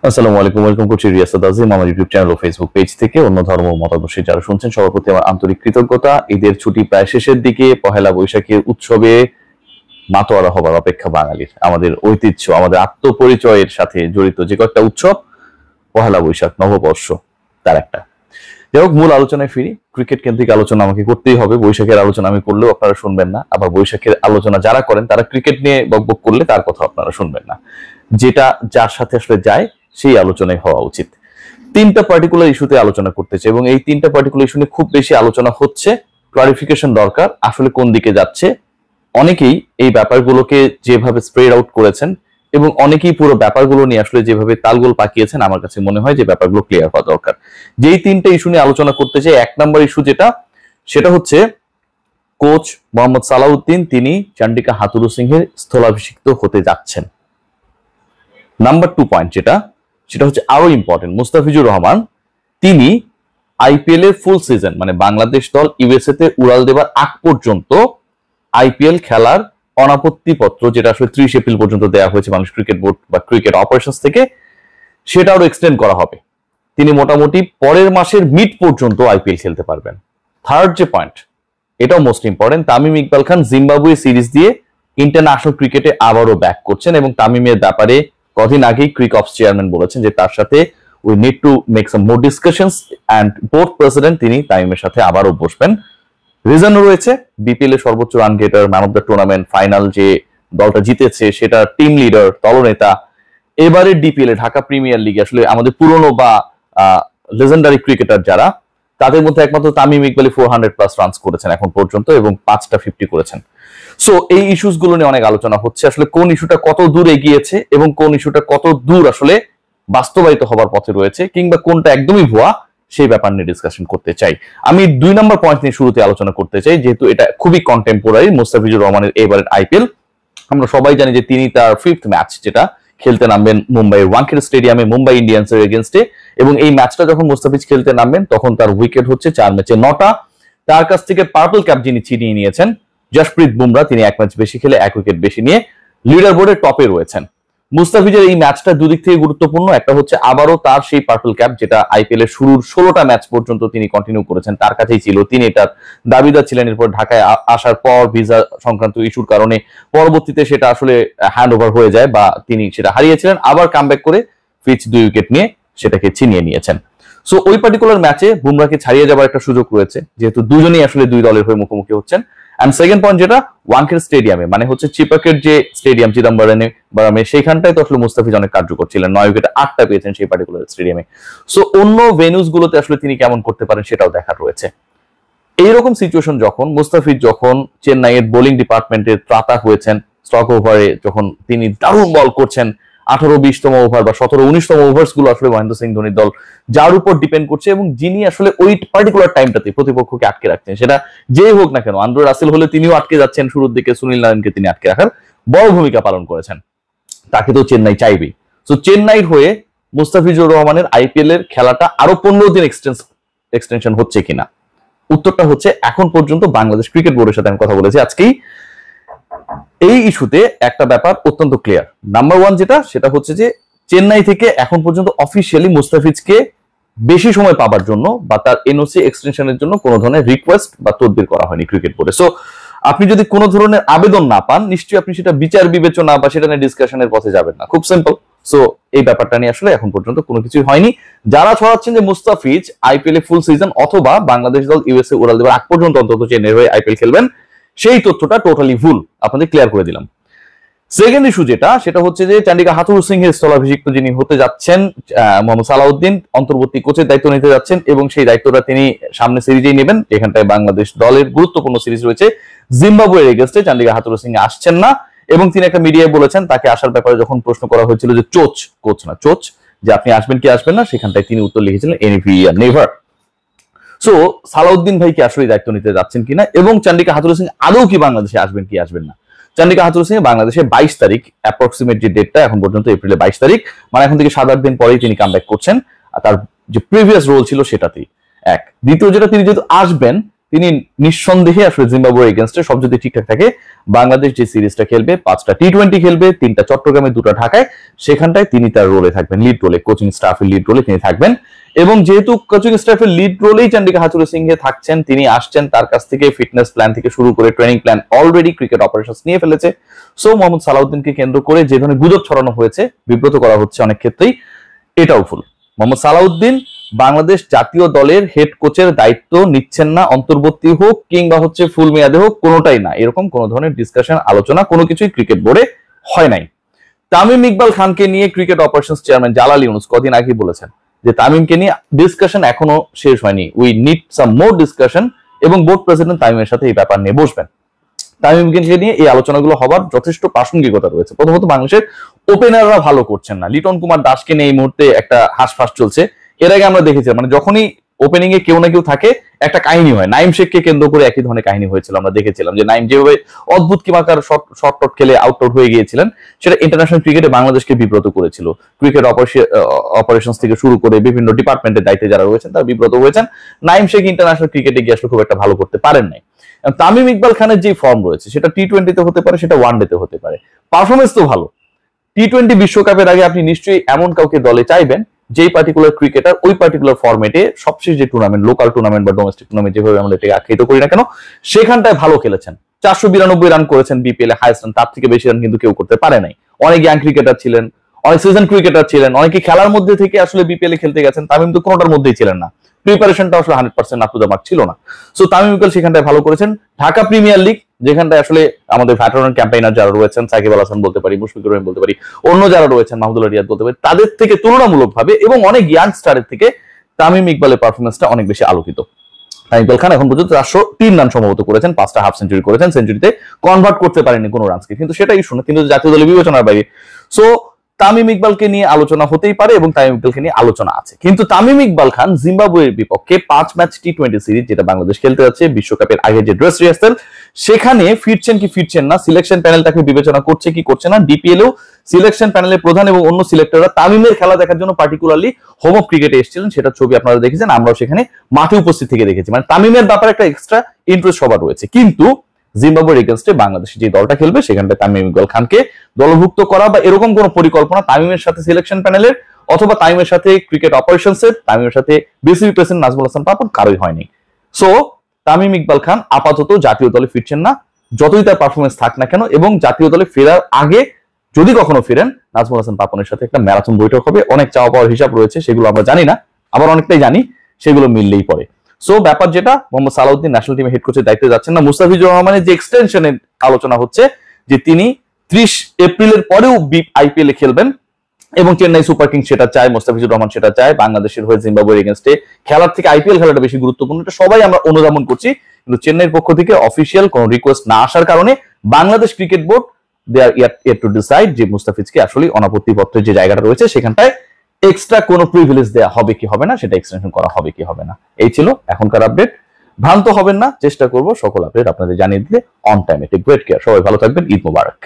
আসসালামু আলাইকুম, ওয়েলকাম করছি রিয়াসাত আজিম আমার ইউটিউব চ্যানেল ও ফেসবুক পেজ থেকে। অন্য ধর্ম মতাদর্শী যারা শুনছেন সবার প্রতি আমার আন্তরিক কৃতজ্ঞতা। ঈদের ছুটি প্রায় শেষের দিকে, পহেলা বৈশাখের উৎসবে মাতোয়ারা হবার অপেক্ষা বাঙালির। আমাদের ঐতিহ্য, আমাদের আত্মপরিচয়ের সাথে জড়িত যে কয়েকটা উৎসব, পহেলা বৈশাখ, নববর্ষ তার একটা। যাই হোক, মূল আলোচনায় ফিরি। ক্রিকেট কেন্দ্রিক আলোচনা আমাকে করতেই হবে। বৈশাখের আলোচনা আমি করলেও আপনারা শুনবেন না, আবার বৈশাখের আলোচনা যারা করেন তারা ক্রিকেট নিয়ে বকবক করলে তার কথা আপনারা শুনবেন না। যেটা যার সাথে আসলে যায় সেই আলোচনায় হওয়া উচিত। তিনটা পার্টিকুলার ইস্যুতে আলোচনা করতে চাই এবং এই তিনটা পার্টিকুলার ইস্যু নিয়ে খুব বেশি আলোচনা হচ্ছে। ক্লারিফিকেশন দরকার, আসলে কোন দিকে যাচ্ছে। অনেকেই এই ব্যাপারগুলোকে যেভাবে স্প্রেড আউট করেছেন এবং অনেকেই পুরো ব্যাপারগুলো নিয়ে আসলে যেভাবে তালগোল পাকিয়েছেন, আমার কাছে মনে হয় যে ব্যাপারগুলো ক্লিয়ার হওয়া দরকার। যেই তিনটা ইস্যু নিয়ে আলোচনা করতে চাই, এক নম্বর ইস্যু সেটা হচ্ছে কোচ মোহাম্মদ সালাউদ্দিন তিনি চান্ডিকা হাথুরু সিংহের স্থলাভিষিক্ত হতে যাচ্ছেন। নাম্বার 2 পয়েন্ট সেটা হচ্ছে আরো ইম্পর্টেন্ট, মুস্তাফিজুর রহমান তিনি আইপিএল এর ফুল সিজন, মানে বাংলাদেশ দল ইউএসএ তে উড়াল দেবার আগ পর্যন্ত আইপিএল খেলার অনাপত্তি পত্র, যেটা আসলে 30 এপ্রিল পর্যন্ত দেওয়া হয়েছে বাংলাদেশ ক্রিকেট বোর্ড বা ক্রিকেট অপারেশনস থেকে, সেটা আরো এক্সটেন্ড করা হবে। তিনি মোটামুটি পরের মাসের মিড পর্যন্ত আইপিএল খেলতে পারবেন। থার্ড যে পয়েন্ট, এটাও মোস্ট ইম্পর্টেন্ট, তামিম ইকবাল খান জিম্বাবুয়ে সিরিজ দিয়ে ইন্টারন্যাশনাল ক্রিকেটে আবারও ব্যাক করছেন এবং তামিমের ব্যাপারে কদিন আগেই ক্রিক অপস চেয়ারম্যান বলেছেন যে তার সাথে we need to make some more discussions and board president তিনি তামিমের সাথে আবারও বসবেন। রিজনও রয়েছে, বিপিএল এর সর্বোচ্চ run গেটার, man of the tournament, final যে দলটা জিতেছে সেটা টিম লিডার, দলনেতা। এবারের ডিপিএল এ ঢাকা প্রিমিয়ার লিগে আসলে আমাদের পুরনো বা লেজেন্ডারি ক্রিকেটার যারা, তাদের মধ্যে একমাত্র তামিম ইকবালই 400+ রানস করেছেন এখন পর্যন্ত এবং 5টা 50 করেছেন। সো এই ইস্যুস গুলো নিয়ে অনেক আলোচনা হচ্ছে, আসলে কোন ইস্যুটা কত দূর এগিয়েছে এবং কোন ইস্যুটা কত দূর আসলে বাস্তবায়িত হবার পথে রয়েছে, কিংবা কোনটা একদমই ভুয়া, সেই ব্যাপার নিয়ে ডিসকাশন করতে চাই। আমি 2 নম্বর পয়েন্ট নিয়ে শুরুতে আলোচনা করতে চাই, যেহেতু এটা খুবই কন্টেম্পোরারি। মুস্তাফিজুর রহমানের এবারের আইপিএল, আমরা সবাই জানি যে তিনি তার 5th ম্যাচ যেটা খেলতে নামবেন মুম্বাইয়ের ওয়ানখেড়ে স্টেডিয়ামে মুম্বাই ইন্ডিয়ান্সের এগেইনস্টে, এবং এই ম্যাচটা যখন মুস্তাফিজ খেলতে নামবেন তখন তার উইকেট হচ্ছে 4 ম্যাচে 9টা। তার কাছ থেকে পার্পল ক্যাপ যিনি ছিনিয়ে নিয়েছেন জশপ্রীত বুমরা, তিনি 1 ম্যাচ বেশি খেলে 1 উইকেট বেশি নিয়ে লিডার বোর্ডের টপে রয়েছেন। মুস্তাফিজের এই ম্যাচটা দুদিক থেকে গুরুত্বপূর্ণ। একটা হচ্ছে আবারও তার সেই পার্পল ক্যাপ যেটা আইপিএল এর শুরুর 16টা ম্যাচ পর্যন্ত তিনি কন্টিনিউ করেছেন, তার কাছেই ছিল, তিনি এটার দাবিদার ছিলেন। এরপর ঢাকায় আসার পর ভিসা সংক্রান্ত ইস্যুর কারণে পরবর্তীতে সেটা আসলে হ্যান্ড ওভার হয়ে যায় বা তিনি সেটা হারিয়েছিলেন, আবার কামব্যাক করে ফিচ 2 উইকেট নিয়ে সেটাকে ছিনিয়ে নিয়েছেন। সো ওই পার্টিকুলার ম্যাচে বুমরাকে ছাড়িয়ে যাবার একটা সুযোগ রয়েছে, যেহেতু দুজনেই আসলে দুই দলের হয়ে মুখোমুখি হচ্ছেন। এন্ড সেকেন্ড পয়েন্ট যেটা, ওয়ানখেড়ে স্টেডিয়ামে, মানে হচ্ছে চিপাকের যে স্টেডিয়াম চিদম্বরমে, সেইখানটায় তো আসলে মুস্তাফিজ অনেক কার্যকর ছিলেন, 9 উইকেটে 8টা পেয়েছেন সেই পার্টিকুলার স্টেডিয়ামে। সো অন্য ভেন্যুজ গুলোতে আসলে তিনি কেমন করতে পারেন সেটাও দেখার রয়েছে। এইরকম সিচুয়েশন মুস্তাফিজ যখন চেন্নাইয়ের বোলিং ডিপার্টমেন্টের ত্রাতা হয়েছেন, স্টক ওভারে যখন তিনি দারুণ বল করছেন, 18-20তম ওভার বা 17-19তম ওভার্স গুলো আসলে মহেন্দ্র সিং ধোনির দল যার উপর ডিপেন্ড করছে এবং যিনি আসলে ওই পার্টিকুলার টাইমটাতে প্রতিপক্ষকে আটকে রাখছেন, সেটা যেই হোক না কেন, আন্দ্রে রাসেল হলে তিনিও আটকে যাচ্ছেন শুরুর দিকে, সুনীল নারায়ণকে তিনি আটকে রাখার বড় ভূমিকা পালন করেছেন, তাকে তো চেন্নাই চাইবেই। সো চেন্নাইয়ের হয়ে মুস্তাফিজুর রহমানের আইপিএল এর খেলাটা আরো 15 দিন এক্সটেনশন হচ্ছে কিনা, উত্তরটা হচ্ছে এখন পর্যন্ত বাংলাদেশ ক্রিকেট বোর্ডের সাথে আমি কথা বলেছি আজকেই, এই ইস্যুতে একটা ব্যাপার অত্যন্ত ক্লিয়ার। নাম্বার 1 সেটা হচ্ছে যে চেন্নাই থেকে এখন পর্যন্ত অফিসিয়ালি মুস্তাফিজকে বেশি সময় পাবার জন্য বা তার এনওসি এক্সটেনশনের জন্য কোনো ধরনের রিকোয়েস্ট বা তদবির করা হয়নি ক্রিকেট বোর্ডে। সো আপনি যদি কোনো ধরনের আবেদন না পান, নিশ্চয়ই আপনি সেটা বিচার বিবেচনা বা সেটা নিয়ে ডিসকাশনের পথে যাবেন না, খুব সিম্পল। সো এই ব্যাপারটা নিয়ে আসলে এখন পর্যন্ত কোনো কিছুই হয়নি। যারা ছড়াচ্ছেন যে মুস্তাফিজ আইপিএল এ ফুল সিজন অথবা বাংলাদেশ দল ইউএসএ উড়াল দেবার আগ পর্যন্ত অন্তত চেন্নাইয়ের হয়ে আইপিএল খেলবেন, সেই তথ্যটা টোটালি ভুল, আপনাদের ক্লিয়ার করে দিলাম। সেকেন্ড ইস্যু সেটা হচ্ছে যে চান্ডিকা হাথুরু সিংহের স্থলাভিষিক্ত যিনি হতে যাচ্ছেন মোহাম্মদ সালাউদ্দিন অন্তর্বর্তী কোচের দায়িত্ব নিতে যাচ্ছেন এবং সেই দায়িত্বটা তিনি সামনে সিরিজেই নেবেন, যেখানটায় বাংলাদেশ দলের গুরুত্বপূর্ণ সিরিজ রয়েছে জিম্বাবুয়ের এগেইনস্টে। চান্ডিকা হাথুরু সিং আসছেন না এবং তিনি একটা মিডিয়ায় বলেছেন, তাকে আসার ব্যাপারে যখন প্রশ্ন করা হয়েছিল যে কোচ যে আপনি আসবেন কি আসবেন না, সেখানটায় তিনি উত্তর লিখেছিলেন নেভার। সো সালাউদ্দিন ভাই কি আসলে দায়িত্ব নিতে যাচ্ছেন কিনা এবং চান্ডিকা হাথুরু সিং আদৌ কি বাংলাদেশে আসবেন কি আসবেন না। চান্ডিকা হাথুরু সিং বাংলাদেশে 22 তারিখ, অ্যাপ্রক্সিমেট যে ডেটটা এখন পর্যন্ত এপ্রিলে 22 তারিখ, মানে এখন থেকে 7-8 দিন পরেই তিনি কামব্যাক করছেন, আর তার যে প্রিভিয়াস রোল ছিল সেটাতেই। দ্বিতীয় তিনি যেহেতু আসবেন, তিনি নিঃসন্দেহে আসলে জিম্বাবুয়ের এগেনস্টে সব যদি ঠিকঠাক থাকে বাংলাদেশ যে সিরিজটা খেলবে 5টা টি20 খেলবে, 3টা চট্টগ্রামে, 2টা ঢাকায়, সেখানটায় তিনি তার রোলে থাকবেন, লিড রোলে, কোচিং স্টাফের লিড রোলে তিনি থাকবেন। এবং যেহেতু কোচিং স্টাফের লিড রোলেই চন্ডিকা হাথুরুসিংহে থাকছেন, তিনি আসছেন, তার কাছ থেকে ফিটনেস প্ল্যান থেকে শুরু করে training plan already cricket operations নিয়ে ফেলেছে। সো মোহাম্মদ সালাউদ্দিনকে কেন্দ্র করে যে ধরনের গুজব ছড়ানো হয়েছে, বিব্রত করা হচ্ছে অনেক ক্ষেত্রেই, এটাও ভুল। মোহাম্মদ সালাউদ্দিন বাংলাদেশ জাতীয় দলের হেড কোচের দায়িত্ব নিচ্ছেন না, অন্তর্বর্তী হোক কিংবা ফুল মেয়াদে হোক, কোনোটাই না। এরকম কোন ধরনের ডিসকাশন, আলোচনা কোনো কিছুই ক্রিকেট বোর্ডে হয় নাই। তামিম ইকবাল খানকে নিয়ে cricket operations chairman Jalal Yunus কদিন আগে বলেছেন যে তামিমকে নিয়ে ডিসকাশন এখনো শেষ হয়নি, we need some more discussion, এবং বোর্ড প্রেসিডেন্ট তামিমের সাথে এই ব্যাপার নিয়ে বসবেন। তামিমকে নিয়ে এই আলোচনাগুলো হবার যথেষ্ট প্রাসঙ্গিকতা রয়েছে। প্রথমত বাংলাদেশের ওপেনাররা ভালো করছেন না, লিটন কুমার দাসকে নিয়ে এই মুহূর্তে একটা হাসফাস চলছে। এর আগে আমরা দেখেছি মানে যখনই ওপেনিং এ কেউ না কেউ থাকে একটা কাহিনী হয়। নাইম শেখকে কেন্দ্র করে একই ধরনের কাহিনী হয়েছিল, আমরা দেখেছিলাম যে নাইম যেভাবে অদ্ভুত কিমাকার শর্ট টট খেলে আউট হয়ে গিয়েছিলেন, সেটা ইন্টারন্যাশনাল ক্রিকেটে বাংলাদেশকে বিব্রত করেছিল। ক্রিকেট অপারেশনস থেকে শুরু করে বিভিন্ন ডিপার্টমেন্টের দায়িত্বে যারা রয়েছেন তারা বিব্রত হয়েছেন। নাইম শেখ ইন্টারন্যাশনাল ক্রিকেটে গিয়ে আসলে খুব একটা ভালো করতে পারেন নাই। তামিম ইকবাল খানের যে ফর্ম রয়েছে সেটা টি20তে হতে পারে, সেটা ওয়ানডেতে হতে পারে, পারফরমেন্স তো ভালো। টি20 বিশ্বকাপের আগে আপনি নিশ্চয়ই এমন কাউকে দলে চাইবেন যেই পার্টিকুলার ক্রিকেটার ওই পার্টিকুলার ফরম্যাটে সবশেষ যে টুর্নামেন্ট, লোকাল টুর্নামেন্ট বা ডোমেস্টিক টুর্নামেন্ট যেভাবে আমরা এটাকে আখ্যায়িত করি না কেন, সেখানটায় ভালো খেলেছেন। 492 রান করেছেন বিপিএল এ হাইস্ট রান, তার থেকে বেশি রান কিন্তু কেউ করতে পারে নাই। অনেক ইয়াং ক্রিকেটার ছিলেন, অনেক সিজন ক্রিকেটার ছিলেন, অনেকে খেলার মধ্যে থেকে আসলে বিপিএল এ খেলতে গেছেন। তামিম তো কোনোটার মধ্যেই ছিলেন না, প্রিপারেশনটা আসলে 100% আপ টু দ্য মার্ক ছিল না। সো তামিম ইকবাল সেখানটায় ভালো করেছেন। ঢাকা প্রিমিয়ার লিগ যেখানটায় আসলে আমাদের ভেটেরান ক্যাম্পেইনার যারা রয়েছেন, সাকিব আল হাসান বলতে পারি, মুশফিকুর রহিম বলতে পারি, অন্য যারা রয়েছেন, মাহমুদুল্লাহ রিয়াদ বলতে পারি, তাদের থেকে তুলনামূলকভাবে এবং অনেক ইয়াং স্টারের থেকে তামিম ইকবালের পারফরমেন্সটা অনেক বেশি আলোকিত। তামিম ইকবাল খান এখন পর্যন্ত 403 রান সম্ভবত করেছেন, 5টা হাফ সেঞ্চুরি করেছেন, সেঞ্চুরিতে কনভার্ট করতে পারেননি কোনো রানসকে, কিন্তু সেটাই শুনে কিন্তু জাতীয় দলের বিবেচনার বাইরে। সো তামিম ইকবালকে নিয়ে আলোচনা হতেই পারে এবং তামিম ইকবালকে নিয়ে আলোচনা আছে, কিন্তু তামিম ইকবাল খান জিম্বাবুয়ের বিপক্ষে 5 ম্যাচ টি20 সিরিজ যেটা বাংলাদেশ খেলতে যাচ্ছে, বিশ্বকাপের আগে যে ড্রেস রিহার্সাল, সেখানে ফিরছেন কি ফিরছেন না, সিলেকশন প্যানেল তাকে বিবেচনা করছে কি করছে না, ডিপিএলও সিলেকশন প্যানেলের প্রধান এবং অন্য সিলেক্টররা তামিমের খেলা দেখার জন্য পার্টিকুলারলি হোম অফ ক্রিকেটে এসেছিলেন, সেটা ছবি আপনারা দেখেছেন, আমরাও সেখানে মাঠে উপস্থিত থেকে দেখেছি। মানে তামিমের ব্যাপারে একটা এক্সট্রা ইন্টারেস্ট সবার রয়েছে। কিন্তু জিম্বাবুয়ের এগেইনস্টে বাংলাদেশে যে দলটা খেলবে সেখানটায় তামিম ইকবাল খানকে দলভুক্ত করা বা এরকম কোন পরিকল্পনা তামিমের সাথে সিলেকশন প্যানেলের অথবা তামিমের সাথে ক্রিকেট অপারেশনসের, তামিমের সাথে বিসিবি প্রেসিডেন্ট নাজমুল হাসান পাপন কারোই হয়নি। সো তামিম ইকবাল খান আপাতত জাতীয় দলে ফিরছেন না, যতই তার পারফরমেন্স থাক না কেন, এবং জাতীয় দলে ফেরার আগে যদি কখনো ফিরেন নাজমুল হাসান পাপনের সাথে একটা ম্যারাথন বৈঠক হবে। অনেক চাওয়া পাওয়ার হিসাব রয়েছে, সেগুলো আমরা জানি না, আবার অনেকটাই জানি, সেগুলো মিললেই পরে। সো ব্যাপার যেটা, মোহাম্মদ সালাউদ্দিন ন্যাশনাল টিমে হেড কোচের দায়িত্বে যাচ্ছেন না। মুস্তাফিজুর রহমানের যে এক্সটেনশনের আলোচনা হচ্ছে যে তিনি 30 এপ্রিলের পরেও আইপিএল এ খেলবেন এবং চেন্নাই সুপার কিংস সেটা চায়, মুস্তাফিজুর রহমান সেটা চায়, বাংলাদেশের হয়ে জিম্বাবুয়ের এগেইনস্টে খেলার থেকে আইপিএল খেলাটা বেশি গুরুত্বপূর্ণ, এটা সবাই আমরা অনুধাবন করছি। কিন্তু চেন্নাইয়ের পক্ষ থেকে অফিসিয়াল কোনো রিকোয়েস্ট না আসার কারণে Bangladesh cricket board they are yet to decide যে মুস্তাফিজকে আসলে অনাপত্তি পত্রের যে জায়গাটা রয়েছে সেখানটায় এক্সট্রা কোনো প্রিভিলেজ দেওয়া হবে কি হবে না, সেটা এক্সটেনশন করা হবে কি হবে না। এই ছিল এখনকার আপডেট। ভ্রান্ত হবেন না, চেষ্টা করব সকল আপডেট আপনাদের জানিয়ে দিতে on time. Take great care, সবাই ভালো থাকবেন, ঈদ মোবারক।